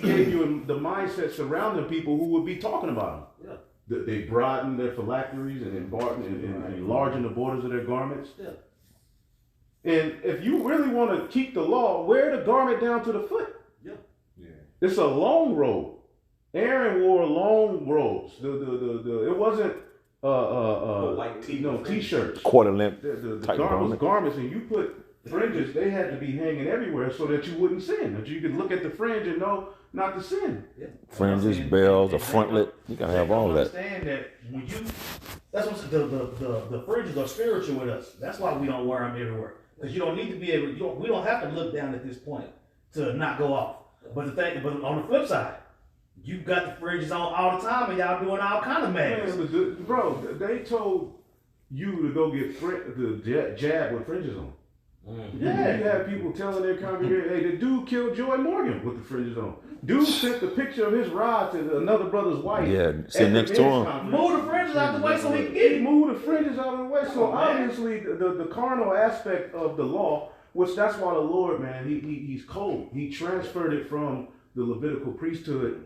gave you the mindset surrounding people who would be talking about them. Yeah. They broaden their phylacteries and enlarging the borders of their garments. Yeah. And if you really want to keep the law, wear the garment down to the foot. Yeah. Yeah. It's a long robe. Aaron wore long robes. It wasn't like t-shirts. Quarter length. The garments, and you put fringes. They had to be hanging everywhere so that you wouldn't sin. That you could look at the fringe and know not to sin. Yeah. Fringes, bells, a frontlet. You gotta have all that. Understand that when you, that's what the fringes are spiritual with us. That's why we don't wear them everywhere. Because you don't need to be able. We don't have to look down at this point to not go off. But on the flip side, you got the fringes on all the time, and y'all doing all kind of madness. Bro, they told you to go get the jab with fringes on. Mm-hmm. Yeah, you have people telling their congregation, hey, the dude killed Joy Morgan with the fringes on. Dude sent the picture of his rod to another brother's wife. Yeah, sit next to him. Move the fringes out the way so he can get it. Move the fringes out of the way. So obviously the carnal aspect of the law, which that's why the Lord, man, he's cold. He transferred it from the Levitical priesthood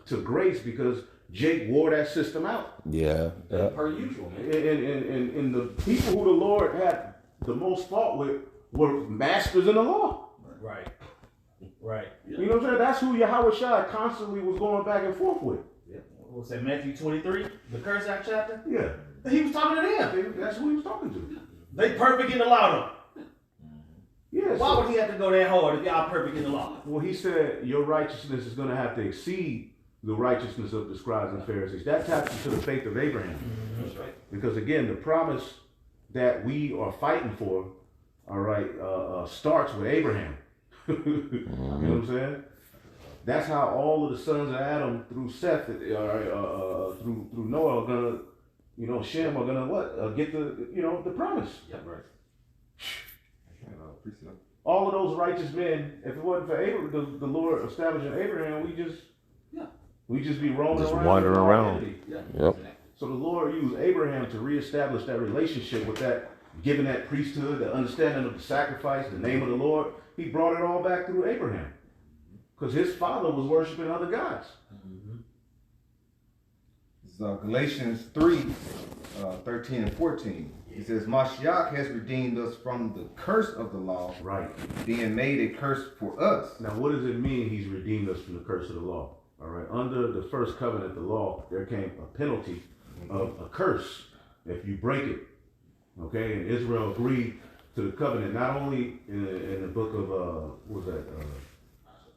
to grace because Jake wore that system out. Yeah. Per usual, man. And the people who the Lord had the most fault with were masters in the law. Right. You know what I'm saying? That's who Yahweh Shai constantly was going back and forth with. Yeah. What's that, Matthew 23? The curse act chapter? Yeah. He was talking to them. That's who he was talking to. They perfect in the law, though. Yeah. Why would he have to go that hard if y'all perfect in the law? Well, he said your righteousness is going to have to exceed the righteousness of the scribes and Pharisees. That taps into the faith of Abraham. Mm-hmm. That's right. Because again, the promise that we are fighting for, all right, starts with Abraham. You know what I'm saying? That's how all of the sons of Adam through Seth, through Noah are gonna, Shem are gonna get the promise. Yeah, right. All of those righteous men, if it wasn't for Abraham, the Lord establishing Abraham, we just be roaming just around. Wandering around. Yeah. Yep. So the Lord used Abraham to reestablish that relationship with that, giving that priesthood, the understanding of the sacrifice, the name of the Lord. He brought it all back through Abraham. Because his father was worshiping other gods. Galatians 3, 13 and 14. He says, Mashiach has redeemed us from the curse of the law, right, being made a curse for us. Now, what does it mean he's redeemed us from the curse of the law? All right, under the first covenant, the law, there came a penalty of a curse if you break it. Okay, and Israel agreed to the covenant, not only in the book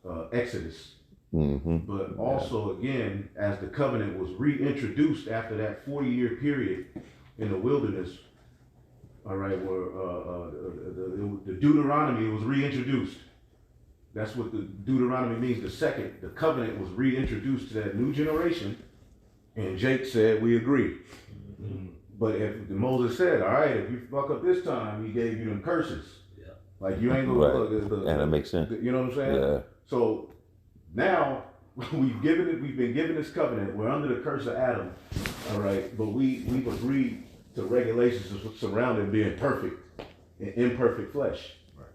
of Exodus, but also again as the covenant was reintroduced after that 40-year period in the wilderness. All right, where the Deuteronomy was reintroduced. That's what the Deuteronomy means. The covenant was reintroduced to that new generation, and Jake said, "We agree." But if Moses said, all right, if you fuck up this time, he gave you them curses. Yeah. Like you ain't gonna look. And that makes sense. You know what I'm saying? Yeah. So now we've been given this covenant. We're under the curse of Adam. All right. But we've agreed to regulations surrounding being perfect and imperfect flesh. Right.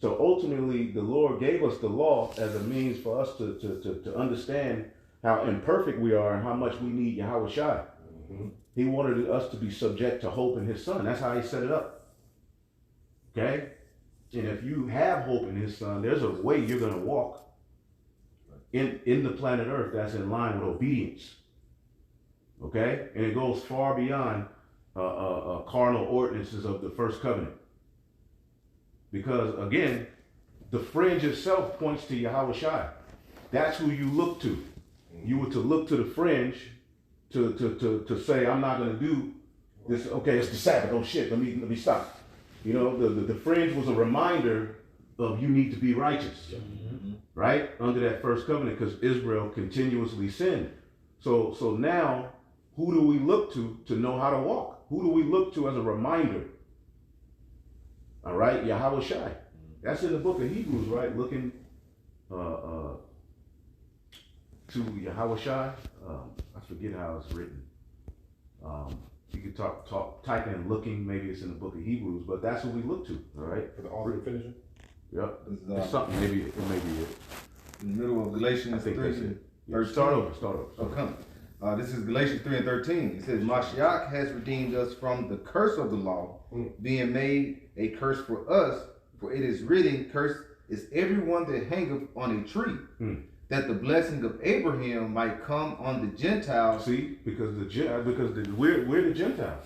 So ultimately the Lord gave us the law as a means for us to understand how imperfect we are and how much we need Yahweh Shai. He wanted us to be subject to hope in his son. That's how he set it up. Okay? And if you have hope in his son, there's a way you're going to walk in the planet Earth that's in line with obedience. Okay? And it goes far beyond carnal ordinances of the first covenant. Because, again, the fringe itself points to Yahweh Shai. That's who you look to. You were to look to the fringe to say, I'm not going to do this. Okay, it's the Sabbath. Oh shit, let me stop. You know, the fringe was a reminder of you need to be righteous, right? Under that first covenant, because Israel continuously sinned. So now, who do we look to know how to walk? Who do we look to as a reminder? All right, Yahweh Shai. That's in the book of Hebrews, right? Looking to Yahweh Shai. I forget how it's written. You could type in looking, maybe it's in the book of Hebrews, but that's what we look to, all right? For the author and finisher? Yep. It's something, maybe it may be it. in the middle of Galatians I think 3 that's and it. Yeah, 13. start over. Oh, come. This is Galatians 3 and 13. It says, Mashiach has redeemed us from the curse of the law, being made a curse for us, for it is written, cursed is everyone that hangeth on a tree, that the blessing of Abraham might come on the Gentiles. See, because we're the Gentiles.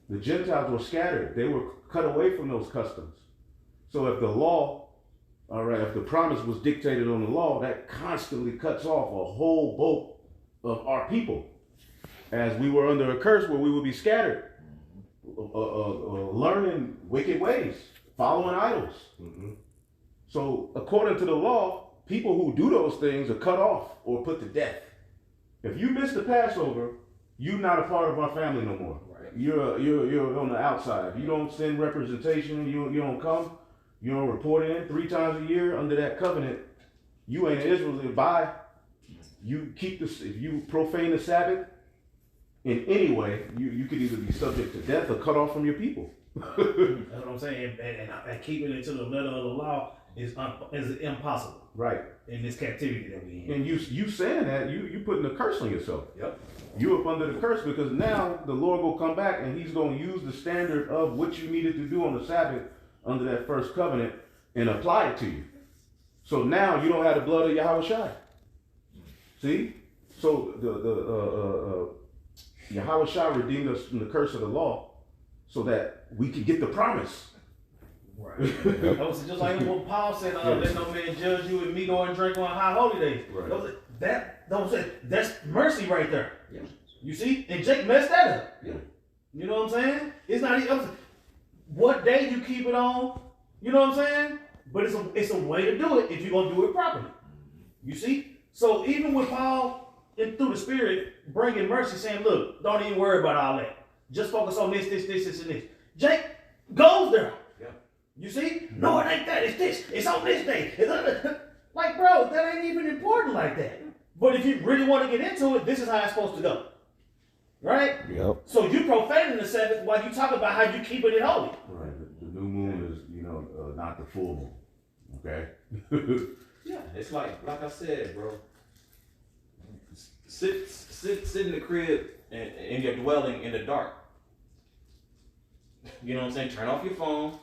The Gentiles were scattered. They were cut away from those customs. So if the law, all right, if the promise was dictated on the law, that constantly cuts off a whole boat of our people, as we were under a curse where we would be scattered, learning wicked ways, following idols. So according to the law, people who do those things are cut off or put to death. If you miss the Passover, you're not a part of our family no more. Right. You're on the outside. If you don't send representation, you don't come, you don't report in 3 times a year under that covenant, you ain't an Israelite. Bye. You keep this. If you profane the Sabbath in any way, you could either be subject to death or cut off from your people. That's what I'm saying. And keeping it to the letter of the law is impossible. Right. In this captivity that we in. And you saying that, you putting a curse on yourself. Yep. You up under the curse because now the Lord will come back and he's going to use the standard of what you needed to do on the Sabbath under that first covenant and apply it to you. So now you don't have the blood of Yahweh Shai. See? So the Yahweh Shai redeemed us from the curse of the law so that we could get the promise. Right. That was just like what Paul said, let no man judge you and me go and drink on high holy days. Right. That's mercy right there. Yeah. You see? And Jake messed that up. Yeah. You know what I'm saying? It's not what day you keep it on, you know what I'm saying? But it's a way to do it if you're gonna do it properly. You see? So even with Paul through the Spirit bringing mercy, saying, look, don't even worry about all that. Just focus on this, and this. Jake goes there. Yeah. You see? No, it ain't that. It's this. It's on this day. Like, bro, that ain't even important like that. But if you really want to get into it, this is how it's supposed to go. Right? Yep. So you profaning the Sabbath while you talk about how you keeping it holy. Right. The new moon is, not the full moon. Okay? Yeah, it's like I said, bro. Sit in the crib in your dwelling in the dark. You know what I'm saying? Turn off your phone.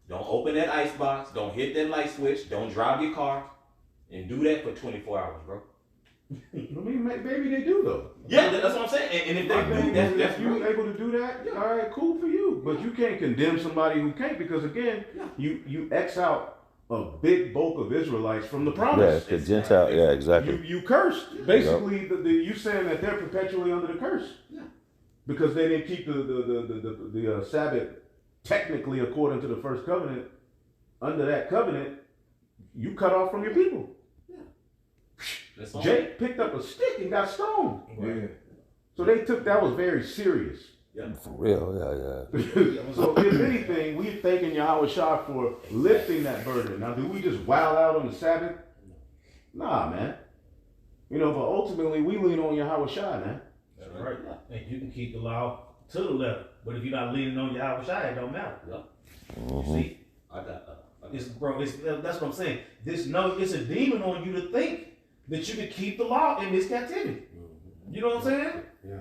Don't open that ice box. Don't hit that light switch. Don't drive your car. And do that for 24 hours, bro. I mean, maybe they do though. Yeah, that's what I'm saying. And if they do, that's if you're great. able to do that, all right, cool for you. But you can't condemn somebody who can't because again, you X out a big bulk of Israelites from the Yeah, promise. the Gentile. Yeah, exactly. You cursed. Basically, you saying that they're perpetually under the curse. Yeah. Because they didn't keep the Sabbath technically according to the first covenant. Under that covenant, you cut off from your people. That's all. Jake picked up a stick and got stoned. Yeah. So they took that was very serious. Yeah. For real, yeah. So if anything, we're thanking Yahweh Shah for lifting that burden. Now, do we just wild out on the Sabbath? Nah, man. But ultimately we lean on Yahweh Shah, man. That's right. And you can keep the law to the letter. But if you're not leaning on Yahweh Shai, it don't matter. Yeah. You see? That's what I'm saying. It's a demon on you to think that you can keep the law in this captivity. You know what I'm saying? Yeah.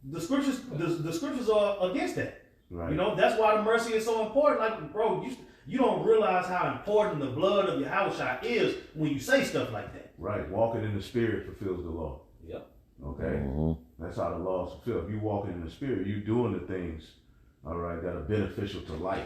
The scriptures are against that. Right. That's why the mercy is so important. Like, bro, you don't realize how important the blood of Yahweh Shai is when you say stuff like that. Right. Walking in the Spirit fulfills the law. Yep. Okay. That's how the law is fulfilled. If you walking in the Spirit, you doing the things, all right, that are beneficial to life.